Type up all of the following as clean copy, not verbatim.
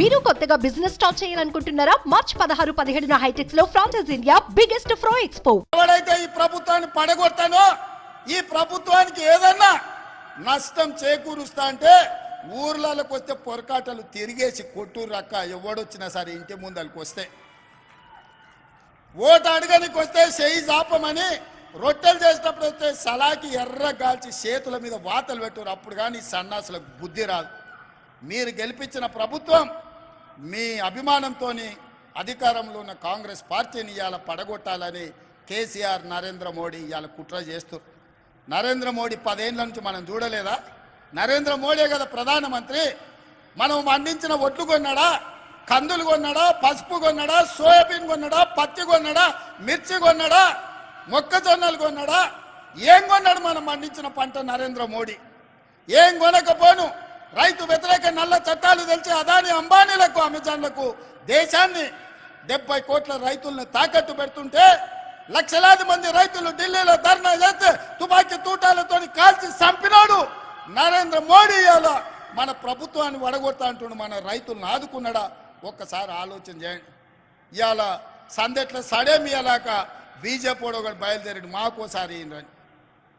మీరు కొత్తగా business start చేయాలనుకుంటున్నారా? మార్చ్ 16, 17న హైటెక్స్ లో ఫ్రాన్సెస్ ఇండియా బిగ్గెస్ట్ ఫ్రో ఎక్స్పో. ఎవరైతే ఈ ప్రభుత్వాన్ని పడగొడతానో, ఈ ప్రభుత్వానికి ఏదన్నా నష్టం చేకూరుస్తా అంటే ఊర్లలోకి వస్తే పొరకాటలు తిరిగేసి కొట్టూరు రక్క ఎవడొచ్చినా సరే ఇంటి ముందరికి వస్తే ఓటు అడగనికి వస్తే చేయి జాపమని రొట్టెలు చేసేటప్పుడు వస్తే సలాకి ఎర్ర గాల్చి చేతుల మీద వాతలు పెట్టురు. అప్పుడు కానీ సన్నాసులకు బుద్ధి రాదు. మీరు గెలిపించిన ప్రభుత్వం మీ అభిమానంతో అధికారంలో ఉన్న కాంగ్రెస్ పార్టీని ఇవాళ పడగొట్టాలని కేసీఆర్ నరేంద్ర మోడీ ఇవాళ కుట్ర చేస్తారు. నరేంద్ర మోడీ 10 ఏళ్ళ నుంచి మనం చూడలేదా? నరేంద్ర మోడీ కదా ప్రధానమంత్రి. మనం పండించిన ఒడ్లు కొన్నాడా, కందులు కొన్నాడా, పసుపు కొన్నాడా, సోయాబీన్ కొన్నాడా, పత్తి కొన్నాడా, మిర్చి కొన్నాడా, మొక్కజొన్నలు కొన్నాడా? ఏం కొన్నాడు మనం పండించిన పంట నరేంద్ర మోడీ? ఏం కొనకపోను రైతు వ్యతిరేక నల్ల చట్టాలు తెలిసి అదాని అంబానీలకు అమెజాన్లకు దేశాన్ని 70 కోట్ల రైతులను తాకట్టు పెడుతుంటే లక్షలాది మంది రైతులు ఢిల్లీలో ధర్నా చేస్తే తుపాకీ తూటాలతో కాల్చి చంపినాడు నరేంద్ర మోడీ. ఇవాళ మన ప్రభుత్వాన్ని వడగొడతా అంటుండు. మన రైతులను ఆదుకున్నాడా? ఒక్కసారి ఆలోచన చేయండి. ఇవాళ సందెట్ల సడేమియలాక బీజేపీ ఒకటి బయలుదేరాడు మాకోసారి ఇయ్యండి.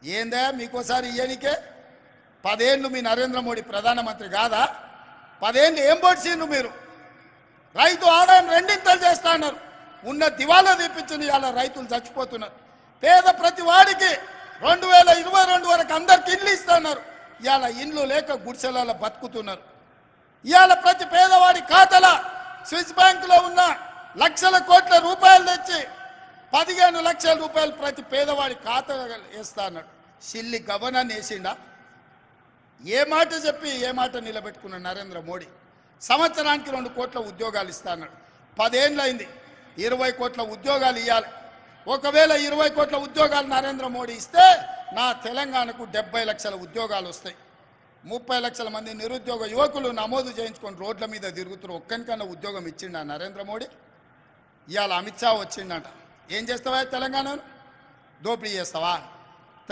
ఏందా మీకోసారి ఇయ్యనికే? 10 ఏళ్ళు మీ నరేంద్ర మోడీ ప్రధానమంత్రి కాదా? 10 ఏళ్ళు ఏం పొడిచిండు మీరు? రైతు ఆదాయం 2 చేస్తా అన్నారు. ఉన్న దివాలా తీపించిన ఇవాళ రైతులు చచ్చిపోతున్నారు. పేద ప్రతి వాడికి 2022 వరకు అందరికి ఇల్లు ఇస్తున్నారు. ఇవాళ ఇండ్లు లేక గుడిసెలలో బతుకుతున్నారు. ఇవాళ ప్రతి పేదవాడి ఖాతాల స్విస్ బ్యాంకులో ఉన్న లక్షల కోట్ల రూపాయలు తెచ్చి 15 లక్షల రూపాయలు ప్రతి పేదవాడి ఖాతా వేస్తా అన్నాడు. Silly governor వేసిండా? ఏ మాట చెప్పి ఏ మాట నిలబెట్టుకున్న నరేంద్ర మోడీ? సంవత్సరానికి 2 కోట్ల ఉద్యోగాలు ఇస్తా అన్నాడు. 10 ఏళ్ళు అయింది. 20 కోట్ల ఉద్యోగాలు ఇవ్వాలి. ఒకవేళ 20 కోట్ల ఉద్యోగాలు నరేంద్ర మోడీ ఇస్తే నా తెలంగాణకు 70 లక్షల ఉద్యోగాలు వస్తాయి. 30 లక్షల మంది నిరుద్యోగ యువకులు నమోదు చేయించుకొని రోడ్ల మీద తిరుగుతున్నారు. ఒక్కనికన్నా ఉద్యోగం ఇచ్చిండా నరేంద్ర మోడీ? ఇవాళ అమిత్ షా వచ్చిండట. ఏం చేస్తావా తెలంగాణను? దోపిడీ చేస్తావా?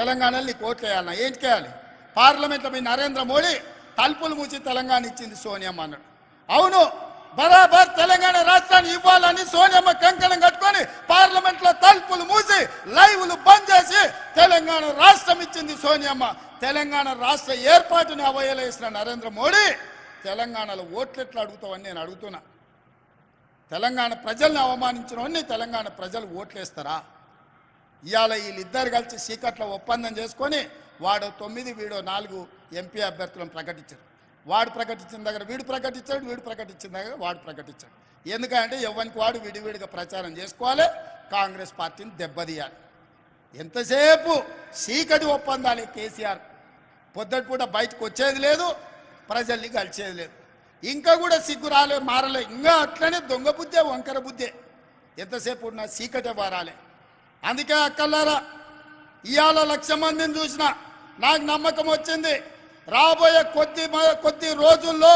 తెలంగాణలో నీకు ఓట్లు వేయాలన్నా ఏం చేయాలి? పార్లమెంట్లో మీ నరేంద్ర మోడీ తలుపులు మూసి తెలంగాణ ఇచ్చింది సోనియమ్మ అన్నాడు. అవును, బరాబర్ తెలంగాణ రాష్ట్రాన్ని ఇవ్వాలని సోనియమ్మ కంకణం కట్టుకొని పార్లమెంట్లో తలుపులు మూసి లైవ్లు బంద్ చేసి తెలంగాణ రాష్ట్రం ఇచ్చింది సోనియమ్మ. తెలంగాణ రాష్ట్ర ఏర్పాటుని అవయలేసిన నరేంద్ర మోడీ తెలంగాణలో ఓట్లు ఎట్లా అడుగుతావని నేను అడుగుతున్నా. తెలంగాణ ప్రజల్ని అవమానించినవన్నీ తెలంగాణ ప్రజలు ఓట్లేస్తారా? ఇవాళ వీళ్ళిద్దరు కలిసి సీకట్ల ఒప్పందం చేసుకొని వాడు 9 వీడో 4 ఎంపీ అభ్యర్థులను ప్రకటించారు. వాడు ప్రకటించిన దగ్గర వీడు ప్రకటించాడు, వీడు ప్రకటించిన దగ్గర వాడు ప్రకటించాడు. ఎందుకంటే ఎవరికి వాడు విడివిడిగా ప్రచారం చేసుకోవాలి, కాంగ్రెస్ పార్టీని దెబ్బతీయాలి. ఎంతసేపు చీకటి ఒప్పందాలే కేసీఆర్. పొద్దుట పూట బయటకు వచ్చేది లేదు, ప్రజల్ని కలిసేది లేదు. ఇంకా కూడా సిగ్గు రాలే, మారలే, ఇంకా అట్లనే దొంగ బుద్ధే, వంకర బుద్ధే. ఎంతసేపు ఉన్న చీకటే వారాలే. అందుకే అక్కల్లారా, ఇవాళ 1,00,000 మందిని చూసిన నాకు నమ్మకం వచ్చింది. రాబోయే కొద్ది రోజుల్లో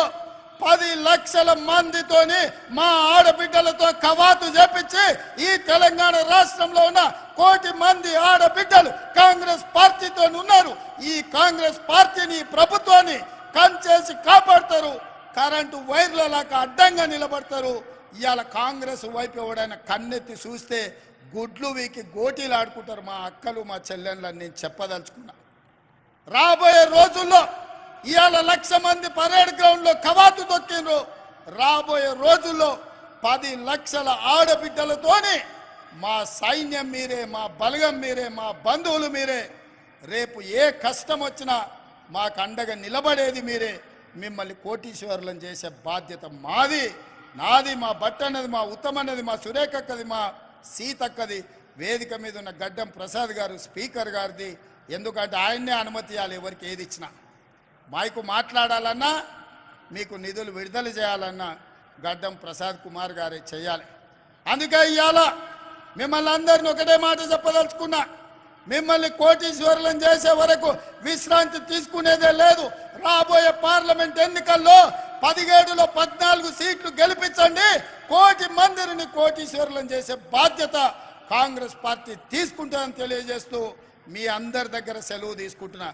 10 లక్షల మందితోని మా ఆడబిడ్డలతో కవాతు చేపించి ఈ తెలంగాణ రాష్ట్రంలో ఉన్న 1 కోటి మంది ఆడబిడ్డలు కాంగ్రెస్ పార్టీతో ఉన్నారు. ఈ కాంగ్రెస్ పార్టీని, ప్రభుత్వాన్ని కంచేసి కాపాడతారు. కరెంటు వైర్లలాగా అడ్డంగా నిలబడతారు. ఇవాళ కాంగ్రెస్ వైపు ఎవడైనా కన్నెత్తి చూస్తే గుడ్లు వీకి గోటీలు ఆడుకుంటారు మా అక్కలు, మా చెల్లెళ్ళని నేను చెప్పదలుచుకున్నా. రాబోయే రోజుల్లో ఇవాళ 1,00,000 మంది పరేడ్ గ్రౌండ్లో కవాతు తొక్కిండ్రు. రాబోయే రోజుల్లో 10 లక్షల ఆడబిడ్డలతోని మా సైన్యం మీరే, మా బలగం మీరే, మా బంధువులు మీరే. రేపు ఏ కష్టం వచ్చినా మాకు అండగా నిలబడేది మీరే. మిమ్మల్ని కోటీశ్వరులను చేసే బాధ్యత మాది, నాది. మా బట్టన్నది, మా ఉత్తమన్నది, మా సురేఖక్కది, మా సీతక్కది. వేదిక మీద ఉన్న గడ్డం ప్రసాద్ గారు స్పీకర్ గారిది. ఎందుకంటే ఆయన్నే అనుమతి ఇవ్వాలి ఎవరికి ఏది ఇచ్చినా. మైకు మాట్లాడాలన్నా, మీకు నిధులు విడుదల చేయాలన్నా గడ్డం ప్రసాద్ కుమార్ గారే చేయాలి. అందుకే ఇవాళ మిమ్మల్ని అందరిని ఒకటే మాట చెప్పదలుచుకున్నా. మిమ్మల్ని కోటీశ్వరులను చేసే వరకు విశ్రాంతి తీసుకునేదే లేదు. రాబోయే పార్లమెంట్ ఎన్నికల్లో 17లో 14 సీట్లు గెలిపించండి. 1 కోటి మందిని కోటీశ్వరులను చేసే బాధ్యత కాంగ్రెస్ పార్టీ తీసుకుంటుందని తెలియజేస్తూ మీ అందరి దగ్గర సెలవు తీసుకుంటున్నా.